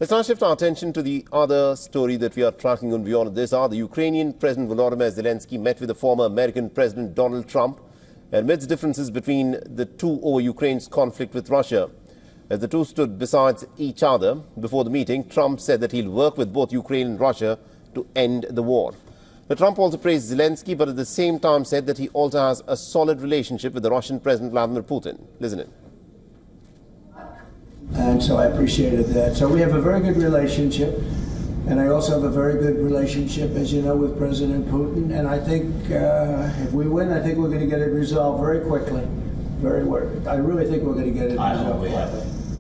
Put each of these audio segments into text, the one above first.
Let's now shift our attention to the other story that we are tracking on WION. This hour, the Ukrainian President Volodymyr Zelensky met with the former American President Donald Trump amidst differences between the two over Ukraine's conflict with Russia. As the two stood beside each other before the meeting, Trump said that he'll work with both Ukraine and Russia to end the war. Now, Trump also praised Zelensky, but at the same time said that he also has a solid relationship with the Russian President Vladimir Putin. Listen in. And so I appreciated that. So we have a very good relationship. And I also have a very good relationship, as you know, with President Putin. And I think if we win, I think we're going to get it resolved very quickly. I really think we're going to get it resolved. I hope we have it.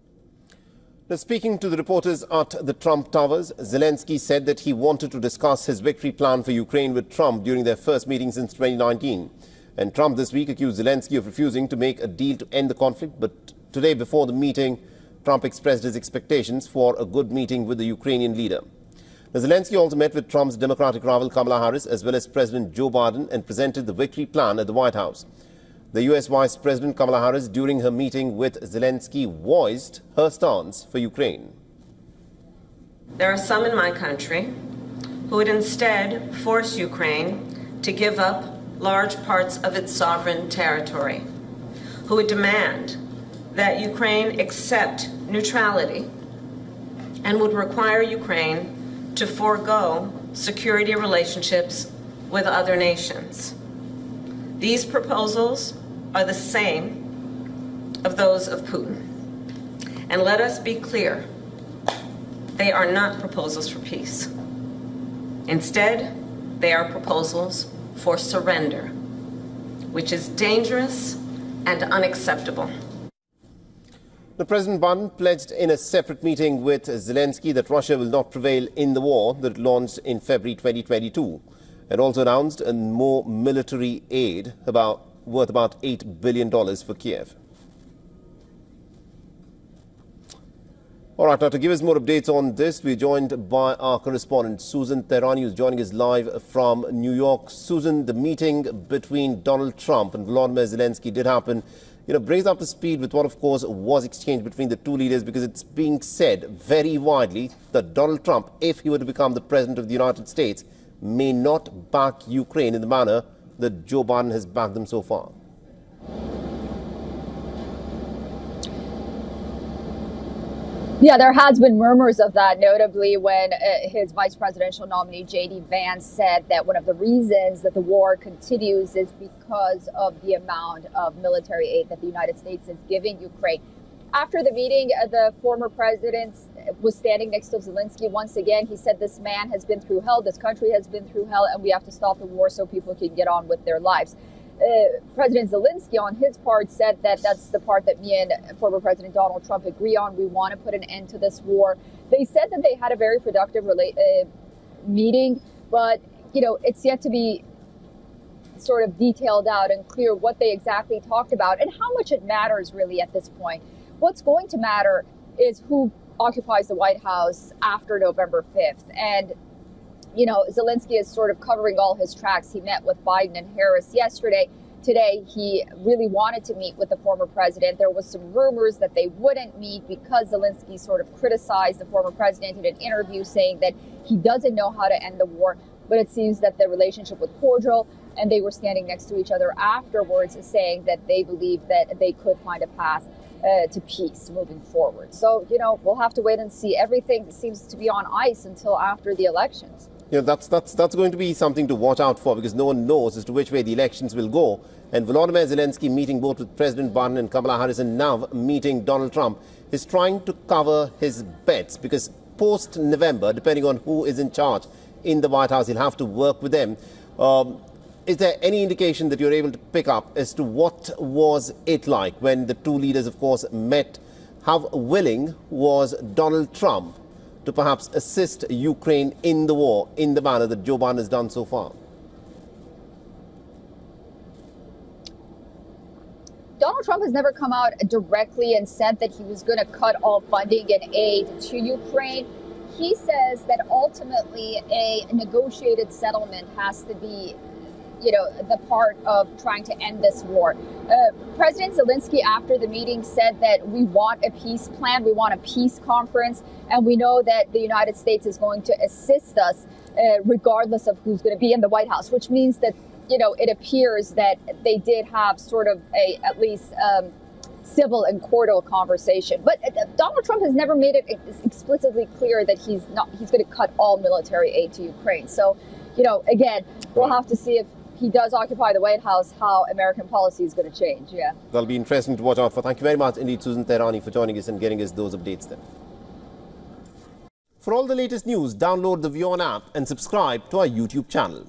Now, speaking to the reporters at the Trump Towers, Zelensky said that he wanted to discuss his victory plan for Ukraine with Trump during their first meeting since 2019. And Trump this week accused Zelensky of refusing to make a deal to end the conflict. But today, before the meeting, Trump expressed his expectations for a good meeting with the Ukrainian leader. Now, Zelensky also met with Trump's Democratic rival Kamala Harris as well as President Joe Biden and presented the victory plan at the White House. The U.S. Vice President Kamala Harris, during her meeting with Zelensky, voiced her stance for Ukraine. There are some in my country who would instead force Ukraine to give up large parts of its sovereign territory, who would demand that Ukraine accept neutrality and would require Ukraine to forego security relationships with other nations. These proposals are the same of those of Putin. And let us be clear, they are not proposals for peace. Instead, they are proposals for surrender, which is dangerous and unacceptable. The President Biden pledged in a separate meeting with Zelensky that Russia will not prevail in the war that launched in February 2022, and also announced a more military aid worth about $8 billion for Kiev. All right, now to give us more updates on this, we're joined by our correspondent Susan Tehrani, who's joining us live from New York. Susan, the meeting between Donald Trump and Volodymyr Zelensky did happen. Brings up to speed with what, of course, was exchanged between the two leaders, because it's being said very widely that Donald Trump, if he were to become the President of the United States, may not back Ukraine in the manner that Joe Biden has backed them so far. Yeah, there has been murmurs of that, notably when his vice presidential nominee, J.D. Vance, said that one of the reasons that the war continues is because of the amount of military aid that the United States is giving Ukraine. After the meeting, the former president was standing next to Zelensky once again. He said this man has been through hell, this country has been through hell, and we have to stop the war so people can get on with their lives. President Zelensky, on his part, said that that's the part that me and former President Donald Trump agree on. We want to put an end to this war. They said that they had a very productive meeting, but, it's yet to be sort of detailed out and clear what they exactly talked about and how much it matters really at this point. What's going to matter is who occupies the White House after November 5th. And Zelensky is sort of covering all his tracks. He met with Biden and Harris yesterday. Today, he really wanted to meet with the former president. There was some rumors that they wouldn't meet because Zelensky sort of criticized the former president in an interview, saying that he doesn't know how to end the war. But it seems that the relationship was cordial, and they were standing next to each other afterwards, saying that they believe that they could find a path to peace moving forward. So, we'll have to wait and see. Everything seems to be on ice until after the elections. That's going to be something to watch out for, because no one knows as to which way the elections will go. And Volodymyr Zelensky, meeting both with President Biden and Kamala Harris, and now meeting Donald Trump, is trying to cover his bets, because post-November, depending on who is in charge in the White House, he'll have to work with them. Is there any indication that you're able to pick up as to what was it like when the two leaders, of course, met? How willing was Donald Trump to perhaps assist Ukraine in the war in the manner that Joe Biden has done so far? Donald Trump has never come out directly and said that he was going to cut all funding and aid to Ukraine. He says that ultimately a negotiated settlement has to be the part of trying to end this war. President Zelensky, after the meeting, said that we want a peace plan, we want a peace conference, and we know that the United States is going to assist us regardless of who's going to be in the White House, which means that, it appears that they did have sort of at least civil and cordial conversation. But Donald Trump has never made it explicitly clear that he's going to cut all military aid to Ukraine. So, again, we'll have to see if he does occupy the White House, how American policy is going to change. Yeah. That'll be interesting to watch out for. Thank you very much indeed, Susan Tehrani, for joining us and getting us those updates then. For all the latest news, download the WION app and subscribe to our YouTube channel.